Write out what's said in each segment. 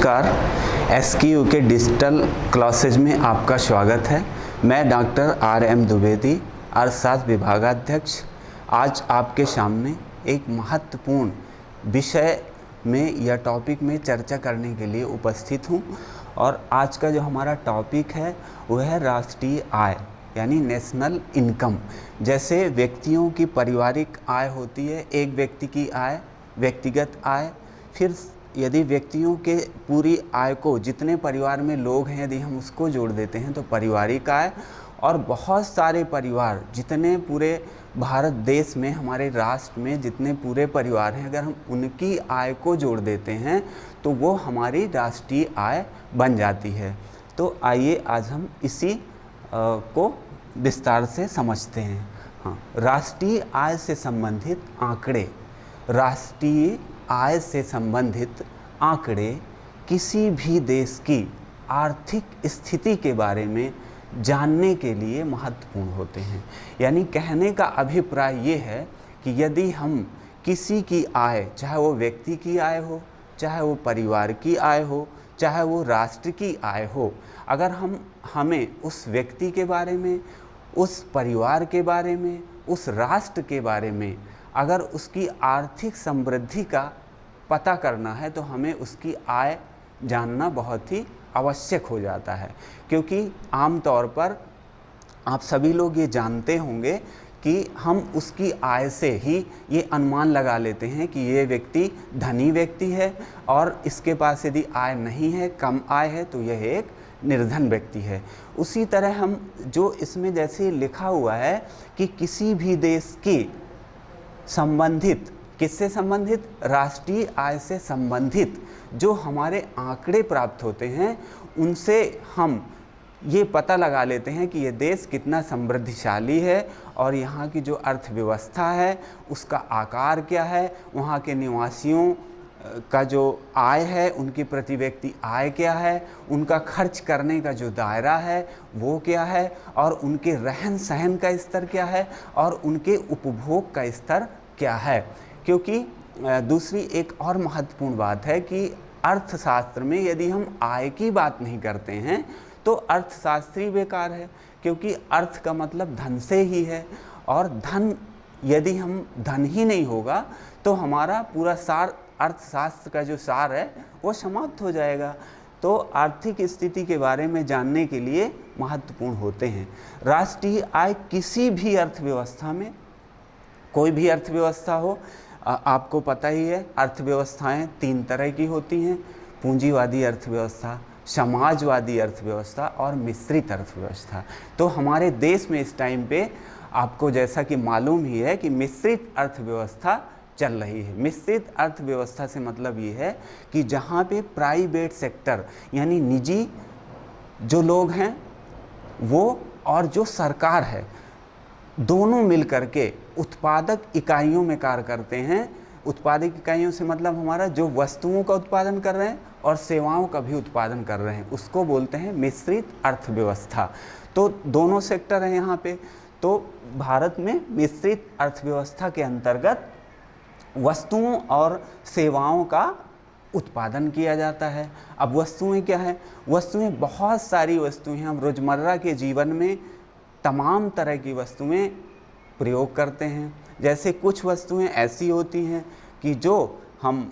नमस्कार। SQ के digital classes में आपका स्वागत है। मैं डॉक्टर RM द्विवेदी, अर्थशास्त्र विभागाध्यक्ष, आज आपके सामने एक महत्वपूर्ण विषय में या टॉपिक में चर्चा करने के लिए उपस्थित हूँ। और आज का जो हमारा टॉपिक है वह है राष्ट्रीय आय यानी नेशनल इनकम। जैसे व्यक्तियों की पारिवारिक आय होती है, एक व्यक्ति की आय व्यक्तिगत आय, फिर यदि व्यक्तियों के पूरी आय को जितने परिवार में लोग हैं यदि हम उसको जोड़ देते हैं तो पारिवारिक आय, और बहुत सारे परिवार जितने पूरे भारत देश में हमारे राष्ट्र में जितने पूरे परिवार हैं अगर हम उनकी आय को जोड़ देते हैं तो वो हमारी राष्ट्रीय आय बन जाती है। तो आइए आज हम इसी को विस्तार से समझते हैं। हाँ, राष्ट्रीय आय से संबंधित आंकड़े। राष्ट्रीय आय से संबंधित आंकड़े किसी भी देश की आर्थिक स्थिति के बारे में जानने के लिए महत्वपूर्ण होते हैं। यानी कहने का अभिप्राय ये है कि यदि हम किसी की आय, चाहे वो व्यक्ति की आय हो, चाहे वो परिवार की आय हो, चाहे वो राष्ट्र की आय हो, अगर हमें उस व्यक्ति के बारे में, उस परिवार के बारे में, उस राष्ट्र के बारे में अगर उसकी आर्थिक समृद्धि का पता करना है तो हमें उसकी आय जानना बहुत ही आवश्यक हो जाता है। क्योंकि आम तौर पर आप सभी लोग ये जानते होंगे कि हम उसकी आय से ही ये अनुमान लगा लेते हैं कि ये व्यक्ति धनी व्यक्ति है और इसके पास यदि आय नहीं है, कम आय है, तो यह एक निर्धन व्यक्ति है। उसी तरह हम जो इसमें जैसे लिखा हुआ है कि किसी भी देश की संबंधित, किससे संबंधित, राष्ट्रीय आय से संबंधित जो हमारे आंकड़े प्राप्त होते हैं उनसे हम ये पता लगा लेते हैं कि ये देश कितना समृद्धिशाली है और यहाँ की जो अर्थव्यवस्था है उसका आकार क्या है, वहाँ के निवासियों का जो आय है, उनकी प्रति व्यक्ति आय क्या है, उनका खर्च करने का जो दायरा है वो क्या है, और उनके रहन सहन का स्तर क्या है, और उनके उपभोग का स्तर क्या है। क्योंकि दूसरी एक और महत्वपूर्ण बात है कि अर्थशास्त्र में यदि हम आय की बात नहीं करते हैं तो अर्थशास्त्री बेकार है। क्योंकि अर्थ का मतलब धन से ही है, और धन, यदि हम धन ही नहीं होगा तो हमारा पूरा सार, अर्थशास्त्र का जो सार है वो समाप्त हो जाएगा। तो आर्थिक स्थिति के बारे में जानने के लिए महत्वपूर्ण होते हैं। राष्ट्रीय आय किसी भी अर्थव्यवस्था में, कोई भी अर्थव्यवस्था हो, आपको पता ही है अर्थव्यवस्थाएं तीन तरह की होती हैं: पूंजीवादी अर्थव्यवस्था, समाजवादी अर्थव्यवस्था और मिश्रित अर्थव्यवस्था। तो हमारे देश में इस टाइम पे आपको जैसा कि मालूम ही है कि मिश्रित अर्थव्यवस्था चल रही है। मिश्रित अर्थव्यवस्था से मतलब ये है कि जहाँ पे प्राइवेट सेक्टर यानी निजी जो लोग हैं वो और जो सरकार है दोनों मिल करके उत्पादक इकाइयों में कार्य करते हैं। उत्पादक इकाइयों से मतलब हमारा जो वस्तुओं का उत्पादन कर रहे हैं और सेवाओं का भी उत्पादन कर रहे हैं, उसको बोलते हैं मिश्रित अर्थव्यवस्था। तो दोनों सेक्टर हैं यहाँ पे। तो भारत में मिश्रित अर्थव्यवस्था के अंतर्गत वस्तुओं और सेवाओं का उत्पादन किया जाता है। अब वस्तुएं क्या है? वस्तुएं बहुत सारी वस्तुएं हैं। हम रोज़मर्रा के जीवन में तमाम तरह की वस्तुएं प्रयोग करते हैं। जैसे कुछ वस्तुएं ऐसी होती हैं कि जो हम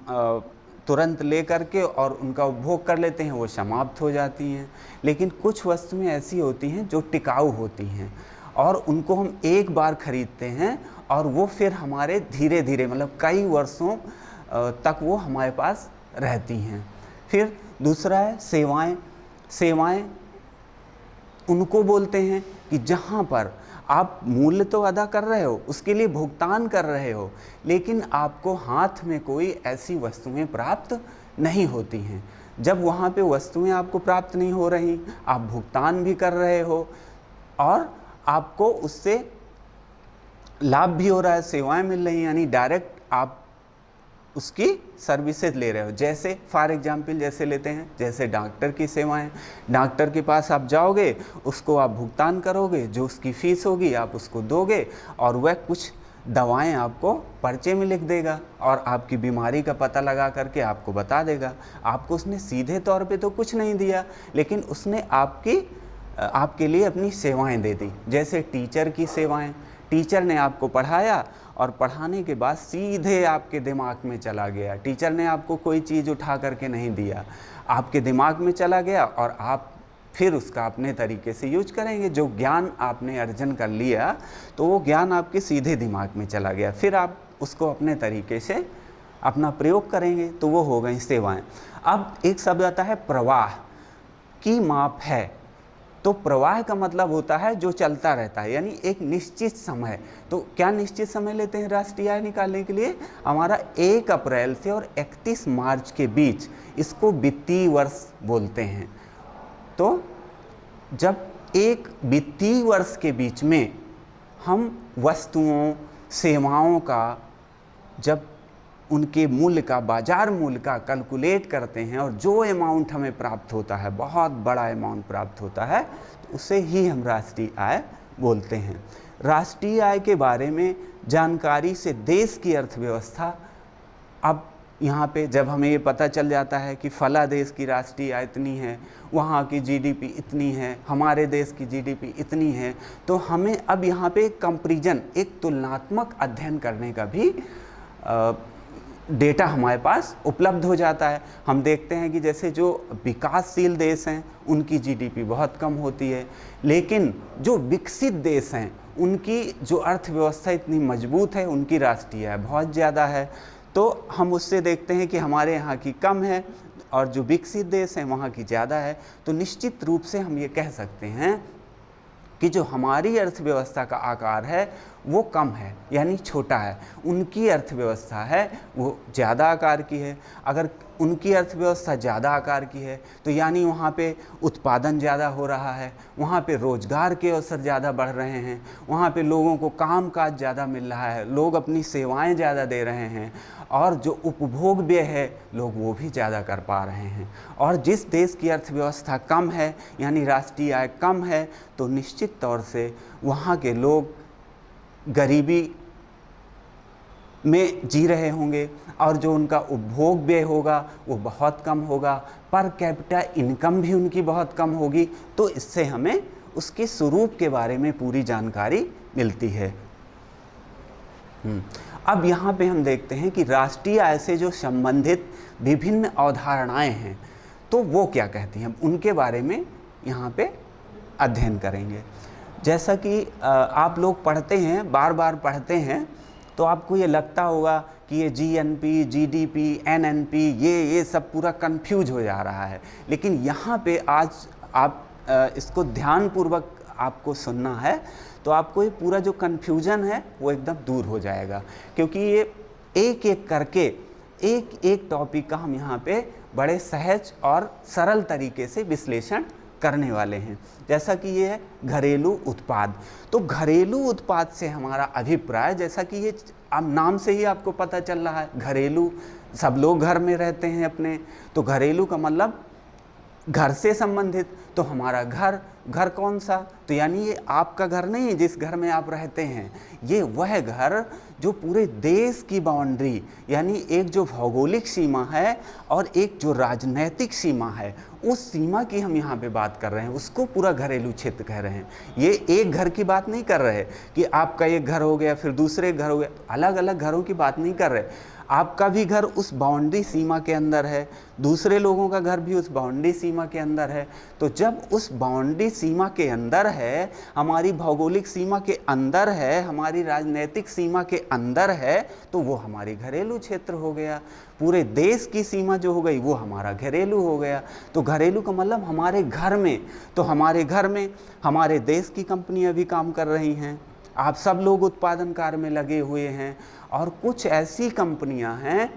तुरंत ले करके और उनका उपभोग कर लेते हैं, वो समाप्त हो जाती हैं। लेकिन कुछ वस्तुएं ऐसी होती हैं जो टिकाऊ होती हैं और उनको हम एक बार खरीदते हैं और वो फिर हमारे धीरे धीरे मतलब कई वर्षों तक वो हमारे पास रहती हैं। फिर दूसरा है सेवाएं। सेवाएं उनको बोलते हैं कि जहाँ पर आप मूल्य तो अदा कर रहे हो, उसके लिए भुगतान कर रहे हो, लेकिन आपको हाथ में कोई ऐसी वस्तुएं प्राप्त नहीं होती हैं। जब वहाँ पे वस्तुएं आपको प्राप्त नहीं हो रही, आप भुगतान भी कर रहे हो और आपको उससे लाभ भी हो रहा है, सेवाएं मिल रही हैं, यानी डायरेक्ट आप उसकी सर्विसेज ले रहे हो। जैसे फॉर एग्जाम्पल जैसे लेते हैं, जैसे डॉक्टर की सेवाएं। डॉक्टर के पास आप जाओगे, उसको आप भुगतान करोगे, जो उसकी फ़ीस होगी आप उसको दोगे और वह कुछ दवाएं आपको पर्चे में लिख देगा और आपकी बीमारी का पता लगा करके आपको बता देगा। आपको उसने सीधे तौर पे तो कुछ नहीं दिया, लेकिन उसने आपके लिए अपनी सेवाएं दे दी। जैसे टीचर की सेवाएं, टीचर ने आपको पढ़ाया और पढ़ाने के बाद सीधे आपके दिमाग में चला गया। टीचर ने आपको कोई चीज़ उठा करके नहीं दिया, आपके दिमाग में चला गया और आप फिर उसका अपने तरीके से यूज करेंगे। जो ज्ञान आपने अर्जन कर लिया तो वो ज्ञान आपके सीधे दिमाग में चला गया, फिर आप उसको अपने तरीके से अपना प्रयोग करेंगे, तो वो हो गई सेवाएं। अब एक शब्द आता है प्रवाह की माप है। तो प्रवाह का मतलब होता है जो चलता रहता है, यानी एक निश्चित समय। तो क्या निश्चित समय लेते हैं राष्ट्रीय आय निकालने के लिए? हमारा 1 अप्रैल से और 31 मार्च के बीच, इसको वित्तीय वर्ष बोलते हैं। तो जब एक वित्तीय वर्ष के बीच में हम वस्तुओं सेवाओं का जब उनके मूल्य का, बाजार मूल्य का कैलकुलेट करते हैं और जो अमाउंट हमें प्राप्त होता है, बहुत बड़ा अमाउंट प्राप्त होता है, तो उसे ही हम राष्ट्रीय आय बोलते हैं। राष्ट्रीय आय के बारे में जानकारी से देश की अर्थव्यवस्था, अब यहाँ पे जब हमें ये पता चल जाता है कि फला देश की राष्ट्रीय आय इतनी है, वहाँ की जीडीपी इतनी है, हमारे देश की जीडीपी इतनी है, तो हमें अब यहाँ पे एक कंपैरिजन, एक तुलनात्मक अध्ययन करने का भी डेटा हमारे पास उपलब्ध हो जाता है। हम देखते हैं कि जैसे जो विकासशील देश हैं उनकी जीडीपी बहुत कम होती है, लेकिन जो विकसित देश हैं उनकी जो अर्थव्यवस्था इतनी मजबूत है, उनकी राष्ट्रीय आय बहुत ज़्यादा है। तो हम उससे देखते हैं कि हमारे यहाँ की कम है और जो विकसित देश हैं वहाँ की ज़्यादा है। तो निश्चित रूप से हम ये कह सकते हैं कि जो हमारी अर्थव्यवस्था का आकार है वो कम है, यानी छोटा है। उनकी अर्थव्यवस्था है वो ज़्यादा आकार की है। अगर उनकी अर्थव्यवस्था ज़्यादा आकार की है तो यानी वहाँ पे उत्पादन ज़्यादा हो रहा है, वहाँ पे रोज़गार के अवसर ज़्यादा बढ़ रहे हैं, वहाँ पे लोगों को काम काज ज़्यादा मिल रहा है, लोग अपनी सेवाएं ज़्यादा दे रहे हैं और जो उपभोग व्यय है लोग वो भी ज़्यादा कर पा रहे हैं। और जिस देश की अर्थव्यवस्था कम है, यानी राष्ट्रीय आय कम है, तो निश्चित तौर से वहाँ के लोग गरीबी में जी रहे होंगे और जो उनका उपभोग व्यय होगा वो बहुत कम होगा, पर कैपिटा इनकम भी उनकी बहुत कम होगी। तो इससे हमें उसके स्वरूप के बारे में पूरी जानकारी मिलती है। अब यहाँ पे हम देखते हैं कि राष्ट्रीय आय से जो संबंधित विभिन्न अवधारणाएं हैं तो वो क्या कहती हैं, उनके बारे में यहाँ पे अध्ययन करेंगे। जैसा कि आप लोग पढ़ते हैं, बार बार पढ़ते हैं, तो आपको ये लगता होगा कि ये जीएनपी, जीडीपी, एनएनपी, ये सब पूरा कंफ्यूज हो जा रहा है। लेकिन यहाँ पे आज आप इसको ध्यानपूर्वक आपको सुनना है तो आपको ये पूरा जो कन्फ्यूजन है वो एकदम दूर हो जाएगा, क्योंकि ये एक एक करके एक एक टॉपिक का हम यहाँ पे बड़े सहज और सरल तरीके से विश्लेषण करने वाले हैं। जैसा कि ये है घरेलू उत्पाद। तो घरेलू उत्पाद से हमारा अभिप्राय, जैसा कि ये अब नाम से ही आपको पता चल रहा है, घरेलू, सब लोग घर में रहते हैं अपने, तो घरेलू का मतलब घर से संबंधित। तो हमारा घर कौन सा? तो यानी ये आपका घर नहीं है जिस घर में आप रहते हैं, ये वह घर जो पूरे देश की बाउंड्री, यानी एक जो भौगोलिक सीमा है और एक जो राजनैतिक सीमा है, उस सीमा की हम यहाँ पे बात कर रहे हैं, उसको पूरा घरेलू क्षेत्र कह रहे हैं। ये एक घर की बात नहीं कर रहे कि आपका एक घर हो गया फिर दूसरे घर हो गया, अलग अलग घरों की बात नहीं कर रहे। आपका भी घर उस बाउंड्री सीमा के अंदर है, दूसरे लोगों का घर भी उस बाउंड्री सीमा के अंदर है। तो जब उस बाउंड्री सीमा के अंदर है, हमारी भौगोलिक सीमा के अंदर है, हमारी राजनीतिक सीमा के अंदर है, तो वो हमारी घरेलू क्षेत्र हो गया। पूरे देश की सीमा जो हो गई वो हमारा घरेलू हो गया। तो घरेलू का मतलब हमारे घर में, तो हमारे घर में हमारे देश की कंपनियां भी काम कर रही हैं, आप सब लोग उत्पादन कार्य में लगे हुए हैं, और कुछ ऐसी कंपनियां हैं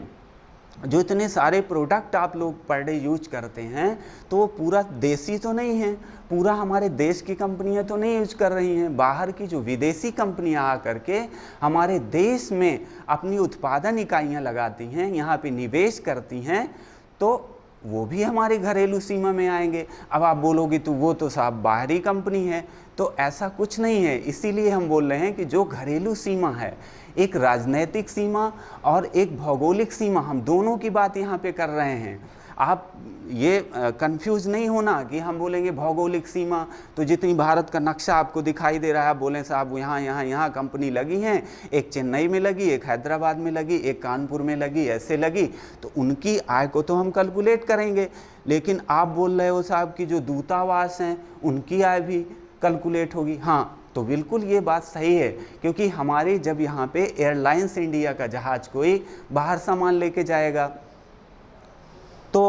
जो इतने सारे प्रोडक्ट आप लोग पर डे यूज करते हैं, तो वो पूरा देसी तो नहीं है, पूरा हमारे देश की कंपनियां तो नहीं यूज कर रही हैं। बाहर की जो विदेशी कंपनियां आकर के हमारे देश में अपनी उत्पादन इकाइयां लगाती हैं, यहाँ पे निवेश करती हैं, तो वो भी हमारे घरेलू सीमा में आएंगे। अब आप बोलोगे तो वो तो साहब बाहरी कंपनी है, तो ऐसा कुछ नहीं है। इसीलिए हम बोल रहे हैं कि जो घरेलू सीमा है, एक राजनैतिक सीमा और एक भौगोलिक सीमा, हम दोनों की बात यहाँ पे कर रहे हैं। आप ये कंफ्यूज नहीं होना कि हम बोलेंगे भौगोलिक सीमा तो जितनी भारत का नक्शा आपको दिखाई दे रहा है, आप बोलें साहब यहाँ यहाँ यहाँ कंपनी लगी हैं, एक चेन्नई में लगी, एक हैदराबाद में लगी, एक कानपुर में लगी, ऐसे लगी, तो उनकी आय को तो हम कैलकुलेट करेंगे। लेकिन आप बोल रहे हो साहब कि जो दूतावास हैं उनकी आय भी कैलकुलेट होगी। हाँ, तो बिल्कुल ये बात सही है, क्योंकि हमारे जब यहाँ पे एयरलाइंस इंडिया का जहाज़ कोई बाहर सामान लेके जाएगा तो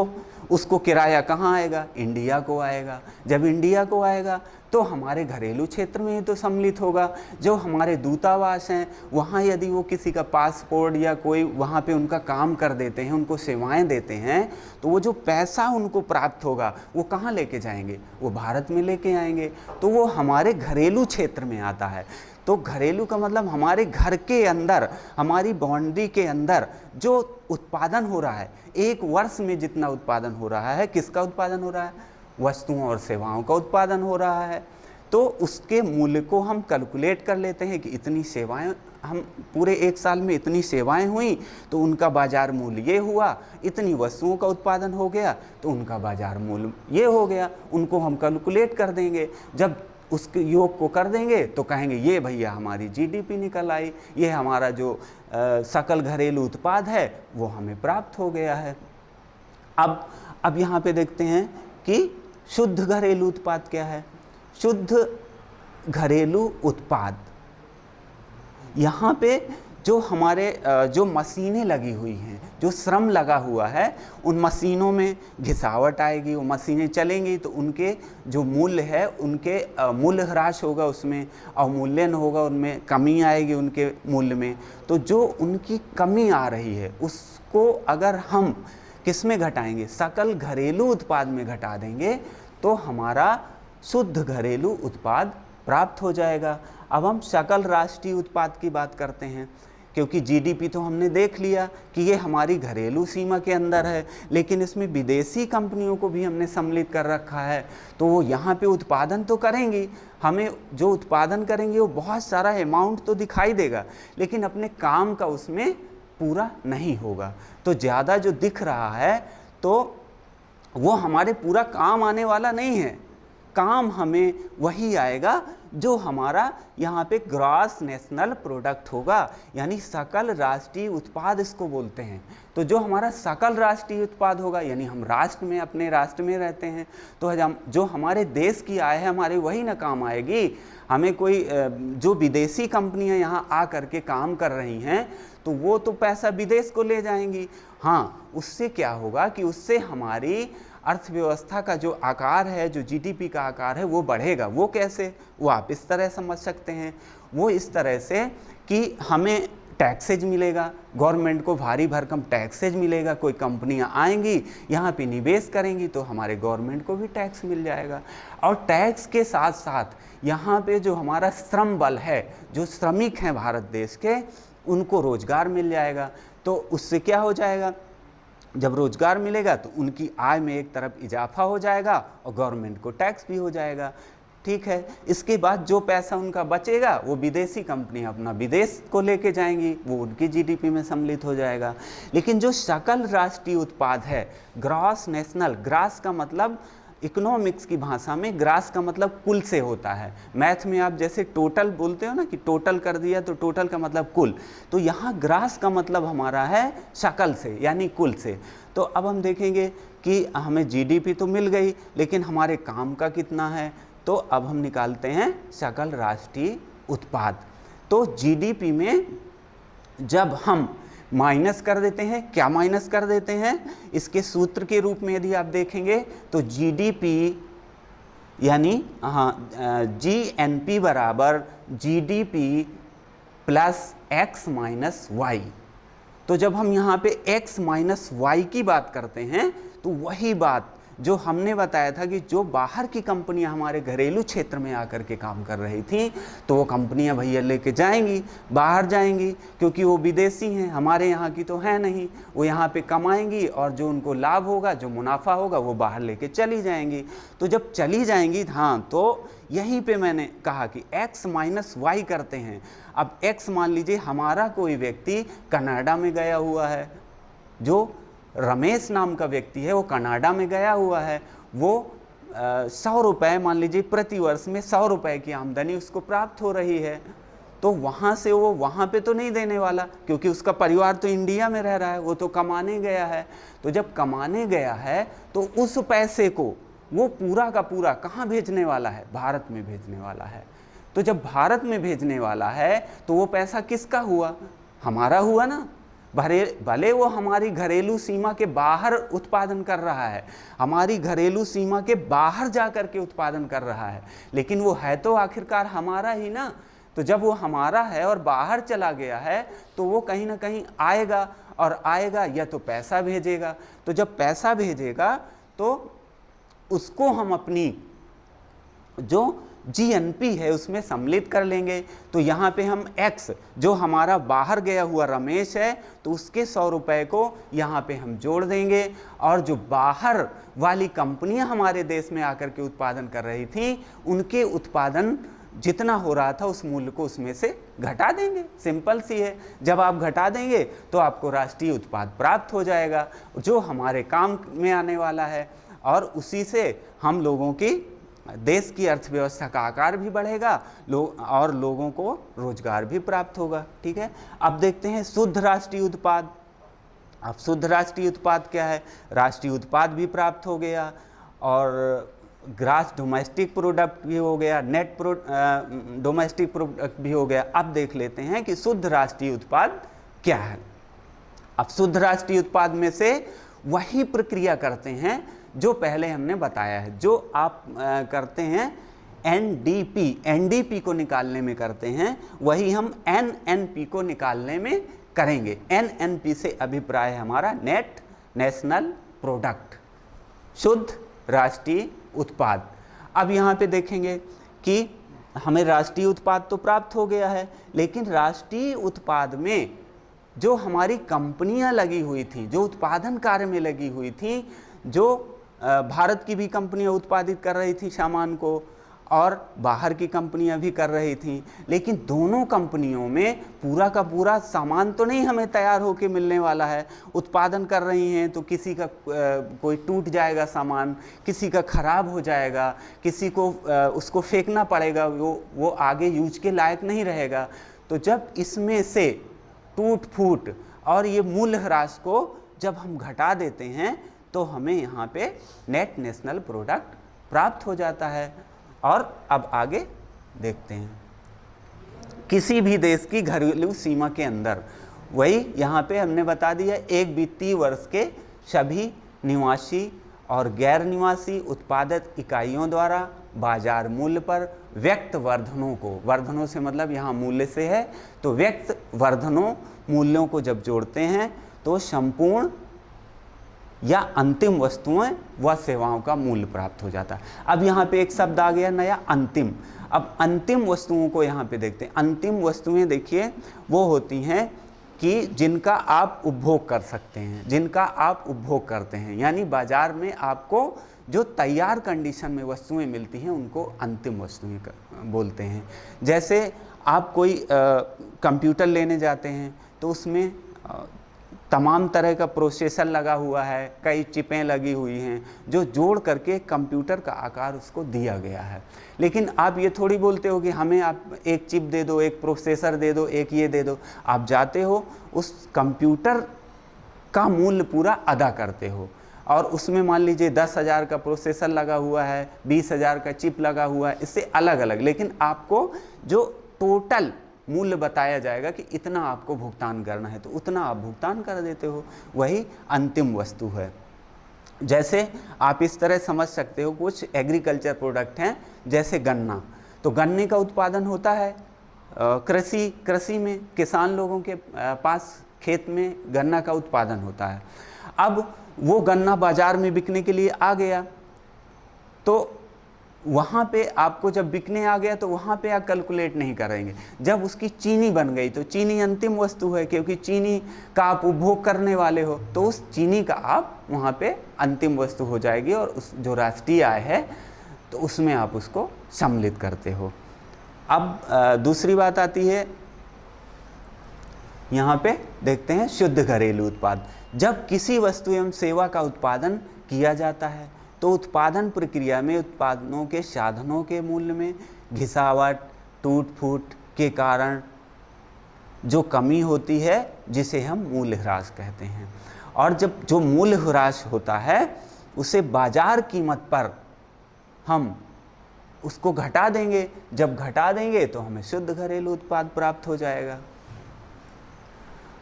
उसको किराया कहाँ आएगा? इंडिया को आएगा। जब इंडिया को आएगा तो हमारे घरेलू क्षेत्र में ही तो सम्मिलित होगा। जो हमारे दूतावास हैं वहाँ यदि वो किसी का पासपोर्ट या कोई वहाँ पे उनका काम कर देते हैं, उनको सेवाएं देते हैं, तो वो जो पैसा उनको प्राप्त होगा वो कहाँ लेके जाएंगे? वो भारत में लेके आएंगे। तो वो हमारे घरेलू क्षेत्र में आता है। तो घरेलू का मतलब हमारे घर के अंदर, हमारी बाउंड्री के अंदर जो उत्पादन हो रहा है, एक वर्ष में जितना उत्पादन हो रहा है, किसका उत्पादन हो रहा है? वस्तुओं और सेवाओं का उत्पादन हो रहा है। तो उसके मूल्य को हम कैलकुलेट कर लेते हैं कि इतनी सेवाएं, हम पूरे एक साल में इतनी सेवाएं हुई तो उनका बाजार मूल्य ये हुआ, इतनी वस्तुओं का उत्पादन हो गया तो उनका बाजार मूल्य ये हो गया। उनको हम कैलकुलेट कर देंगे। जब उसके योग को कर देंगे तो कहेंगे ये भैया हमारी जीडीपी निकल आई, ये हमारा जो सकल घरेलू उत्पाद है वो हमें प्राप्त हो गया है। अब यहाँ पे देखते हैं कि शुद्ध घरेलू उत्पाद क्या है। शुद्ध घरेलू उत्पाद, यहाँ पे जो हमारे जो मशीनें लगी हुई हैं, जो श्रम लगा हुआ है, उन मशीनों में घिसावट आएगी, वो मशीनें चलेंगी तो उनके जो मूल्य है, उनके मूल्य ह्रास होगा, उसमें अवमूल्यन होगा, उनमें कमी आएगी उनके मूल्य में। तो जो उनकी कमी आ रही है उसको अगर हम किस में घटाएंगे? सकल घरेलू उत्पाद में घटा देंगे तो हमारा शुद्ध घरेलू उत्पाद प्राप्त हो जाएगा। अब हम सकल राष्ट्रीय उत्पाद की बात करते हैं, क्योंकि जीडीपी तो हमने देख लिया कि ये हमारी घरेलू सीमा के अंदर है, लेकिन इसमें विदेशी कंपनियों को भी हमने सम्मिलित कर रखा है। तो वो यहाँ पे उत्पादन तो करेंगी, हमें जो उत्पादन करेंगे वो बहुत सारा अमाउंट तो दिखाई देगा, लेकिन अपने काम का उसमें पूरा नहीं होगा। तो ज़्यादा जो दिख रहा है तो वो हमारे पूरा काम आने वाला नहीं है। काम हमें वही आएगा जो हमारा यहाँ पे ग्रॉस नेशनल प्रोडक्ट होगा, यानी सकल राष्ट्रीय उत्पाद इसको बोलते हैं। तो जो हमारा सकल राष्ट्रीय उत्पाद होगा, यानी हम राष्ट्र में, अपने राष्ट्र में रहते हैं, तो जो हमारे देश की आय है हमारे वही ना काम आएगी। हमें कोई जो विदेशी कंपनियां यहाँ आ करके काम कर रही हैं तो वो तो पैसा विदेश को ले जाएंगी। हाँ, उससे क्या होगा कि उससे हमारी अर्थव्यवस्था का जो आकार है, जो जीडीपी का आकार है, वो बढ़ेगा। वो कैसे? वो आप इस तरह समझ सकते हैं। वो इस तरह से कि हमें टैक्सेज मिलेगा, गवर्नमेंट को भारी भरकम टैक्सेज मिलेगा। कोई कंपनियां आएंगी यहाँ पे निवेश करेंगी तो हमारे गवर्नमेंट को भी टैक्स मिल जाएगा। और टैक्स के साथ साथ यहाँ पे जो हमारा श्रम बल है, जो श्रमिक हैं भारत देश के, उनको रोजगार मिल जाएगा। तो उससे क्या हो जाएगा? जब रोजगार मिलेगा तो उनकी आय में एक तरफ इजाफा हो जाएगा और गवर्नमेंट को टैक्स भी हो जाएगा। ठीक है। इसके बाद जो पैसा उनका बचेगा वो विदेशी कंपनी अपना विदेश को लेके जाएंगी, वो उनकी जीडीपी में सम्मिलित हो जाएगा। लेकिन जो सकल राष्ट्रीय उत्पाद है, ग्रॉस नेशनल, ग्रास का मतलब इकोनॉमिक्स की भाषा में ग्रास का मतलब कुल से होता है। मैथ में आप जैसे टोटल बोलते हो ना कि टोटल कर दिया, तो टोटल का मतलब कुल। तो यहाँ ग्रास का मतलब हमारा है सकल से, यानी कुल से। तो अब हम देखेंगे कि हमें जीडीपी तो मिल गई, लेकिन हमारे काम का कितना है। तो अब हम निकालते हैं सकल राष्ट्रीय उत्पाद। तो जीडीपी में जब हम माइनस कर देते हैं, क्या माइनस कर देते हैं? इसके सूत्र के रूप में यदि आप देखेंगे तो जीडीपी यानी जीएनपी बराबर GDP plus X minus Y. तो जब हम यहाँ पे x माइनस वाई की बात करते हैं तो वही बात जो हमने बताया था कि जो बाहर की कंपनियां हमारे घरेलू क्षेत्र में आकर के काम कर रही थी, तो वो कंपनियां भैया लेके जाएंगी, बाहर जाएंगी, क्योंकि वो विदेशी हैं, हमारे यहाँ की तो है नहीं। वो यहाँ पे कमाएंगी और जो उनको लाभ होगा, जो मुनाफा होगा, वो बाहर लेके चली जाएंगी। तो जब चली जाएंगी, हाँ, तो यहीं पे मैंने कहा कि x माइनस वाई करते हैं। अब x मान लीजिए हमारा कोई व्यक्ति कनाडा में गया हुआ है, जो रमेश नाम का व्यक्ति है वो कनाडा में गया हुआ है, वो 100 रुपये मान लीजिए प्रति वर्ष में 100 रुपये की आमदनी उसको प्राप्त हो रही है। तो वहाँ से वो वहाँ पे तो नहीं देने वाला, क्योंकि उसका परिवार तो इंडिया में रह रहा है, वो तो कमाने गया है। तो जब कमाने गया है तो उस पैसे को वो पूरा का पूरा कहाँ भेजने वाला है? भारत में भेजने वाला है। तो जब भारत में भेजने वाला है तो वो पैसा किसका हुआ? हमारा हुआ ना। भले वो हमारी घरेलू सीमा के बाहर उत्पादन कर रहा है, हमारी घरेलू सीमा के बाहर जा कर के उत्पादन कर रहा है, लेकिन वो है तो आखिरकार हमारा ही ना। तो जब वो हमारा है और बाहर चला गया है तो वो कहीं ना कहीं आएगा, और आएगा या तो पैसा भेजेगा। तो जब पैसा भेजेगा तो उसको हम अपनी जो GNP है उसमें सम्मिलित कर लेंगे। तो यहाँ पे हम x, जो हमारा बाहर गया हुआ रमेश है, तो उसके 100 रुपये को यहाँ पे हम जोड़ देंगे, और जो बाहर वाली कंपनियाँ हमारे देश में आकर के उत्पादन कर रही थी, उनके उत्पादन जितना हो रहा था उस मूल्य को उसमें से घटा देंगे। सिंपल सी है। जब आप घटा देंगे तो आपको राष्ट्रीय उत्पाद प्राप्त हो जाएगा, जो हमारे काम में आने वाला है, और उसी से हम लोगों की देश की अर्थव्यवस्था का आकार भी बढ़ेगा, और लोगों को रोजगार भी प्राप्त होगा। ठीक है। अब देखते हैं शुद्ध राष्ट्रीय उत्पाद। अब शुद्ध राष्ट्रीय उत्पाद क्या है? राष्ट्रीय उत्पाद भी प्राप्त हो गया, और ग्रास डोमेस्टिक प्रोडक्ट भी हो गया, नेट डोमेस्टिक प्रोडक्ट भी हो गया। अब देख लेते हैं कि शुद्ध राष्ट्रीय उत्पाद क्या है। अब शुद्ध राष्ट्रीय उत्पाद में से वही प्रक्रिया करते हैं जो पहले हमने बताया है, जो आप करते हैं NDP को निकालने में करते हैं, वही हम NNP को निकालने में करेंगे। NNP से अभिप्राय है हमारा नेट नेशनल प्रोडक्ट, शुद्ध राष्ट्रीय उत्पाद। अब यहाँ पे देखेंगे कि हमें राष्ट्रीय उत्पाद तो प्राप्त हो गया है, लेकिन राष्ट्रीय उत्पाद में जो हमारी कंपनियां लगी हुई थी, जो उत्पादन कार्य में लगी हुई थी, जो भारत की भी कंपनियां उत्पादित कर रही थी सामान को, और बाहर की कंपनियां भी कर रही थी, लेकिन दोनों कंपनियों में पूरा का पूरा सामान तो नहीं हमें तैयार होके मिलने वाला है। उत्पादन कर रही हैं तो किसी का कोई टूट जाएगा सामान, किसी का ख़राब हो जाएगा, किसी को उसको फेंकना पड़ेगा, वो आगे यूज के लायक नहीं रहेगा। तो जब इसमें से टूट फूट और ये मूल्य ह्रास को जब हम घटा देते हैं तो हमें यहाँ पे नेट नेशनल प्रोडक्ट प्राप्त हो जाता है। और अब आगे देखते हैं, किसी भी देश की घरेलू सीमा के अंदर, वही यहाँ पे हमने बता दिया, एक वित्तीय वर्ष के सभी निवासी और गैर निवासी उत्पादक इकाइयों द्वारा बाजार मूल्य पर व्यक्त वर्धनों को, वर्धनों से मतलब यहाँ मूल्य से है, तो व्यक्त वर्धनों मूल्यों को जब जोड़ते हैं तो संपूर्ण या अंतिम वस्तुएं व सेवाओं का मूल्य प्राप्त हो जाता है। अब यहाँ पे एक शब्द आ गया नया, अंतिम। अब अंतिम वस्तुओं को यहाँ पे देखते हैं। अंतिम वस्तुएं देखिए वो होती हैं कि जिनका आप उपभोग कर सकते हैं, जिनका आप उपभोग करते हैं, यानी बाजार में आपको जो तैयार कंडीशन में वस्तुएं मिलती हैं उनको अंतिम वस्तुएं बोलते हैं। जैसे आप कोई कंप्यूटर लेने जाते हैं तो उसमें तमाम तरह का प्रोसेसर लगा हुआ है, कई चिपें लगी हुई हैं, जो जोड़ करके कंप्यूटर का आकार उसको दिया गया है। लेकिन आप ये थोड़ी बोलते हो कि हमें आप एक चिप दे दो, एक प्रोसेसर दे दो, एक ये दे दो। आप जाते हो उस कंप्यूटर का मूल्य पूरा अदा करते हो, और उसमें मान लीजिए 10,000 का प्रोसेसर लगा हुआ है, 20,000 का चिप लगा हुआ है, इससे अलग अलग, लेकिन आपको जो टोटल मूल्य बताया जाएगा कि इतना आपको भुगतान करना है, तो उतना आप भुगतान कर देते हो, वही अंतिम वस्तु है। जैसे आप इस तरह समझ सकते हो, कुछ एग्रीकल्चर प्रोडक्ट हैं जैसे गन्ना, तो गन्ने का उत्पादन होता है कृषि में, किसान लोगों के पास खेत में गन्ना का उत्पादन होता है। अब वो गन्ना बाज़ार में बिकने के लिए आ गया, तो वहाँ पे आपको जब बिकने आ गया तो वहाँ पे आप कैलकुलेट नहीं करेंगे। जब उसकी चीनी बन गई तो चीनी अंतिम वस्तु है, क्योंकि चीनी का आप उपभोग करने वाले हो, तो उस चीनी का आप वहाँ पे अंतिम वस्तु हो जाएगी और उस जो राष्ट्रीय आय है तो उसमें आप उसको सम्मिलित करते हो। अब दूसरी बात आती है, यहाँ पे देखते हैं शुद्ध घरेलू उत्पाद। जब किसी वस्तु एवं सेवा का उत्पादन किया जाता है तो उत्पादन प्रक्रिया में उत्पादनों के साधनों के मूल्य में घिसावट, टूट फूट के कारण जो कमी होती है जिसे हम मूल्यह्रास कहते हैं। और जब जो मूल्यह्रास होता है उसे बाजार कीमत पर हम उसको घटा देंगे। जब घटा देंगे तो हमें शुद्ध घरेलू उत्पाद प्राप्त हो जाएगा।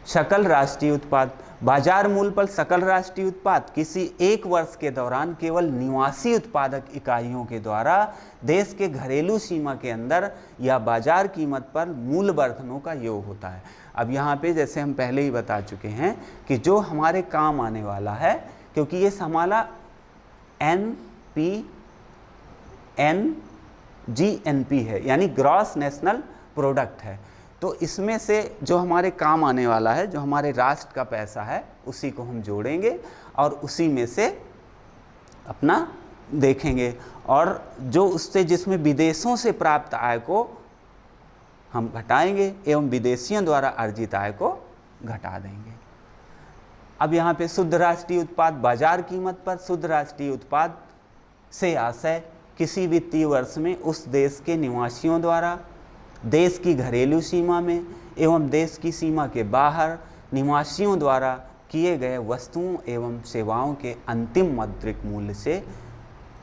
सकल राष्ट्रीय उत्पाद, बाजार मूल्य पर सकल राष्ट्रीय उत्पाद किसी एक वर्ष के दौरान केवल निवासी उत्पादक इकाइयों के द्वारा देश के घरेलू सीमा के अंदर या बाजार कीमत पर मूल्य वर्धनों का योग होता है। अब यहाँ पे जैसे हम पहले ही बता चुके हैं कि जो हमारे काम आने वाला है, क्योंकि ये हमारा GNP है, यानी ग्रॉस नेशनल प्रोडक्ट है, तो इसमें से जो हमारे काम आने वाला है, जो हमारे राष्ट्र का पैसा है, उसी को हम जोड़ेंगे और उसी में से अपना देखेंगे, और जो उससे जिसमें विदेशों से प्राप्त आय को हम घटाएंगे एवं विदेशियों द्वारा अर्जित आय को घटा देंगे। अब यहाँ पे शुद्ध राष्ट्रीय उत्पाद, बाजार कीमत पर शुद्ध राष्ट्रीय उत्पाद से आशय किसी वित्तीय वर्ष में उस देश के निवासियों द्वारा देश की घरेलू सीमा में एवं देश की सीमा के बाहर निवासियों द्वारा किए गए वस्तुओं एवं सेवाओं के अंतिम मौद्रिक मूल्य से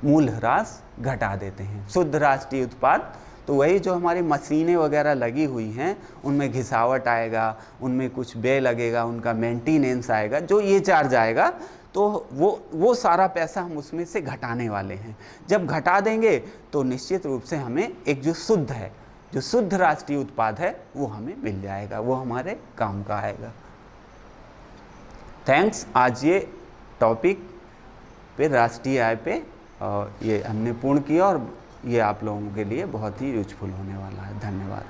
मूल्यह्रास घटा देते हैं। शुद्ध राष्ट्रीय उत्पाद तो वही जो हमारी मशीनें वगैरह लगी हुई हैं उनमें घिसावट आएगा, उनमें कुछ व्यय लगेगा, उनका मेंटेनेंस आएगा, जो ये चार्ज आएगा, तो वो सारा पैसा हम उसमें से घटाने वाले हैं। जब घटा देंगे तो निश्चित रूप से हमें एक जो शुद्ध राष्ट्रीय उत्पाद है वो हमें मिल जाएगा, वो हमारे काम का आएगा। थैंक्स। आज ये टॉपिक पे राष्ट्रीय आय पे ये हमने पूर्ण किया और ये आप लोगों के लिए बहुत ही यूजफुल होने वाला है। धन्यवाद।